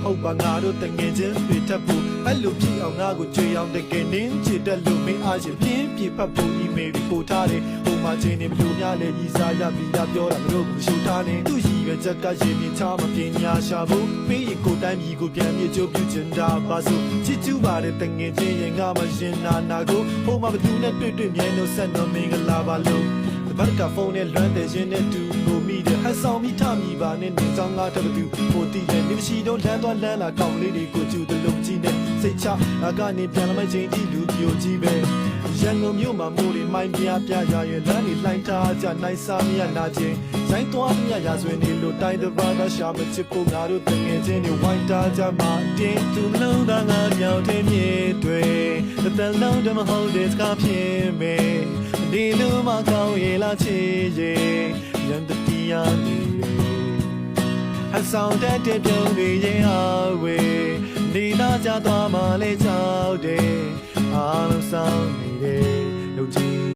ဟုတ်ပါငါတို့တငယ်ချင်းတွေထပ်ဖို့အဲ့လိုဖြစ်အောင်ငါကိုကြွေအောင်တကယ်နင်းချစ်တဲ့လူမင်းအားရှင်ပြင်းပြဖတ်ဖို့ email တွေပို့ထားတယ်ဟိုမှာချင်းနေဘလို့များလဲဤစားရပြီးတာပြောတာတို့ကိုရှုထားနေသူရည်ပဲချက်ကရင်မြချမပညာရှာဖို့ပေးရင်ကိုတိုင်းပြည်ကိုပြန်ပြေချိုးပြချင်တာပါဆိုချစ်ကျူးပါတဲ့တငယ်ချင်းရင်ငါမရင်နာကိုဟိုမှာဘသူနဲ့တွေ့မြဲလို့ဆက်တော့မင်္ဂလာပါလို့ဘာကဖုန်းနဲ့လွမ်းတဲ့ရှင်နဲ့တူကိုမိတဲ့ဟန်ဆောင်မိထမိပါနဲ့နေဆောင်ငါတတူဟိုတီးတဲ့နေမရှိတော့လမ်းသွားလမ်းလာကောင်းလေးတွေကိုကျူတလုံးကြီးနဲ့စိတ်ချငါကနေပြန်လာမချင်းကြည့်လူပြိုကြီးပဲရန်ကုန်မြို့မှာမိုးတွေမိုင်းပြရရဲ့လမ်းတွေလှိုင်းထားကြနိုင်စားမရနာချင်းရိုင်းသွားမြရဆွေနေလို့တိုင်းတစ်ပါးသာရှာမချစ်ဖို့ငါတို့တငယ်ချင်းတွေဝိုင်းတာကြမှာတင်းသူမလုံးသားငါမြောက်တဲ့မြေတွေတလုံးတမဟုတ်တဲ့ကားဖြစ်မယ်ဒီလူမကောင်းရဲ့လားချစ်ရဲ့ရန်တတီးရနေဟန်ဆောင်တဲ့ပြုံးတွေရဲ့အဝေးနေသားကြသွားမှလဲကြောက်တယ်အားလုံးဆောင်နေ